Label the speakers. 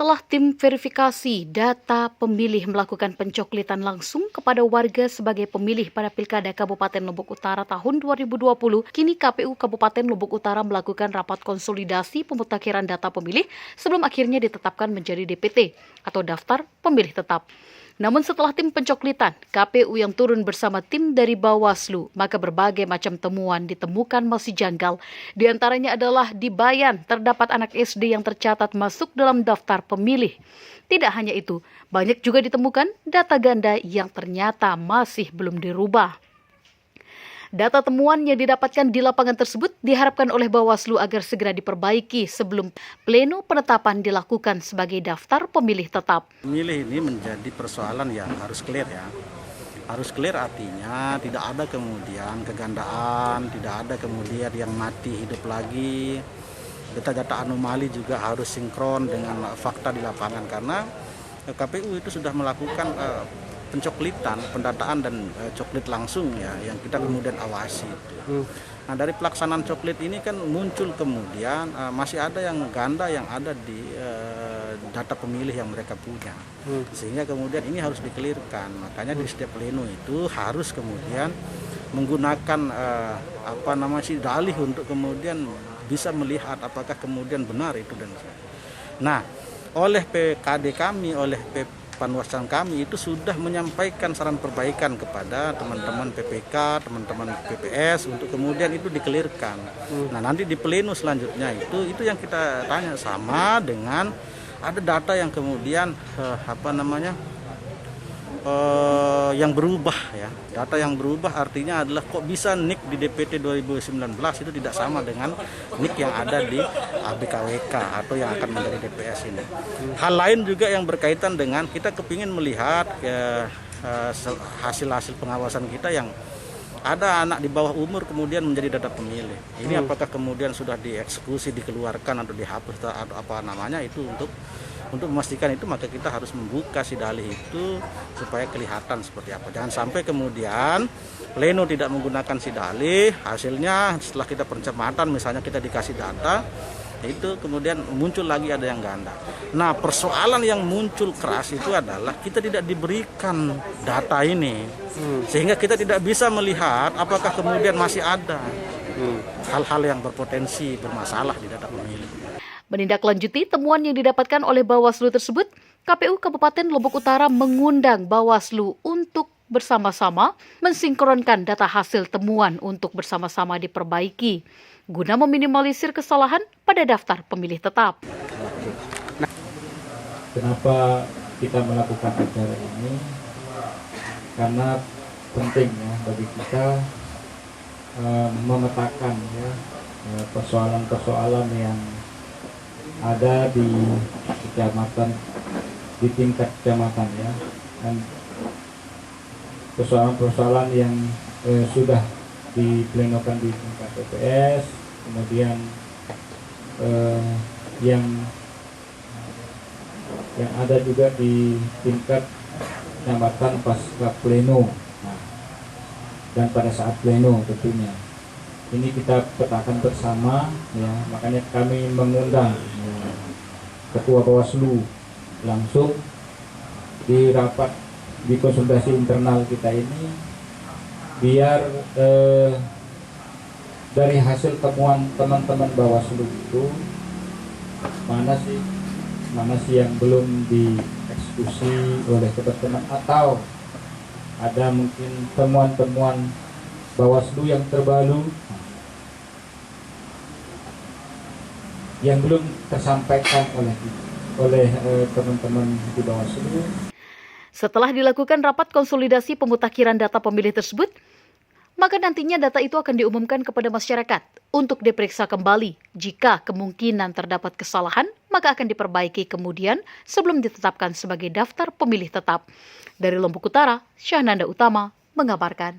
Speaker 1: Setelah tim verifikasi data pemilih melakukan pencoklitan langsung kepada warga sebagai pemilih pada Pilkada Kabupaten Lombok Utara tahun 2020, kini KPU Kabupaten Lombok Utara melakukan rapat konsolidasi pemutakhiran data pemilih sebelum akhirnya ditetapkan menjadi DPT atau daftar pemilih tetap. Namun setelah tim pencoklitan, KPU yang turun bersama tim dari Bawaslu, maka berbagai macam temuan ditemukan masih janggal. Di antaranya adalah di Bayan, terdapat anak SD yang tercatat masuk dalam daftar pemilih. Tidak hanya itu, banyak juga ditemukan data ganda yang ternyata masih belum dirubah. Data temuan yang didapatkan di lapangan tersebut diharapkan oleh Bawaslu agar segera diperbaiki sebelum pleno penetapan dilakukan sebagai daftar pemilih tetap.
Speaker 2: Pemilih ini menjadi persoalan yang harus clear ya. Harus clear artinya tidak ada kemudian kegandaan, tidak ada kemudian yang mati hidup lagi. Data-data anomali juga harus sinkron dengan fakta di lapangan karena KPU itu sudah melakukan pencoklitan, pendataan dan coklit langsung ya yang kita kemudian awasi. Nah dari pelaksanaan coklit ini kan muncul kemudian masih ada yang ganda yang ada di data pemilih yang mereka punya, sehingga kemudian ini harus dikelirkan. Makanya di setiap pleno itu harus kemudian menggunakan dalih untuk kemudian bisa melihat apakah kemudian benar itu dan sebagainya. Nah oleh PKD kami, oleh Panwascam kami itu sudah menyampaikan saran perbaikan kepada teman-teman PPK, teman-teman PPS untuk kemudian itu dikelirkan. Nah nanti di pleno selanjutnya itu yang kita tanya sama dengan ada data yang kemudian yang berubah ya. Data yang berubah artinya adalah kok bisa NIK di DPT 2019 itu tidak sama dengan NIK yang ada di ABKWK atau yang akan menjadi DPS ini. Hal lain juga yang berkaitan dengan kita kepingin melihat hasil-hasil pengawasan kita yang ada anak di bawah umur kemudian menjadi data pemilih. Ini apakah kemudian sudah dieksekusi, dikeluarkan atau dihapus atau apa namanya itu untuk memastikan itu maka kita harus membuka sidalih itu supaya kelihatan seperti apa. Jangan sampai kemudian pleno tidak menggunakan sidalih, hasilnya setelah kita pencermatan misalnya kita dikasih data, itu kemudian muncul lagi ada yang ganda. Nah persoalan yang muncul keras itu adalah kita tidak diberikan data ini, sehingga kita tidak bisa melihat apakah kemudian masih ada hal-hal yang berpotensi bermasalah di data pemilih.
Speaker 1: Menindaklanjuti temuan yang didapatkan oleh Bawaslu tersebut, KPU Kabupaten Lombok Utara mengundang Bawaslu untuk bersama-sama mensinkronkan data hasil temuan untuk bersama-sama diperbaiki, guna meminimalisir kesalahan pada daftar pemilih tetap.
Speaker 3: Kenapa kita melakukan acara ini? Karena penting ya bagi kita memetakan ya persoalan-persoalan yang ada di kecamatan, di tingkat kecamatan ya, dan persoalan-persoalan yang sudah diplenokan di tingkat TPS, kemudian yang ada juga di tingkat kecamatan pasca pleno, dan pada saat pleno tentunya. Ini kita petakan bersama ya, makanya kami mengundang Ketua Bawaslu langsung di rapat di konsultasi internal kita ini biar dari hasil temuan teman-teman Bawaslu itu mana sih yang belum dieksekusi oleh teman-teman, atau ada mungkin temuan-temuan Bawaslu yang terbaru yang belum tersampaikan oleh teman-teman di Bawaslu.
Speaker 1: Setelah dilakukan rapat konsolidasi pemutakhiran data pemilih tersebut, maka nantinya data itu akan diumumkan kepada masyarakat untuk diperiksa kembali. Jika kemungkinan terdapat kesalahan, maka akan diperbaiki kemudian sebelum ditetapkan sebagai daftar pemilih tetap. Dari Lombok Utara, Syahnanda Utama mengabarkan.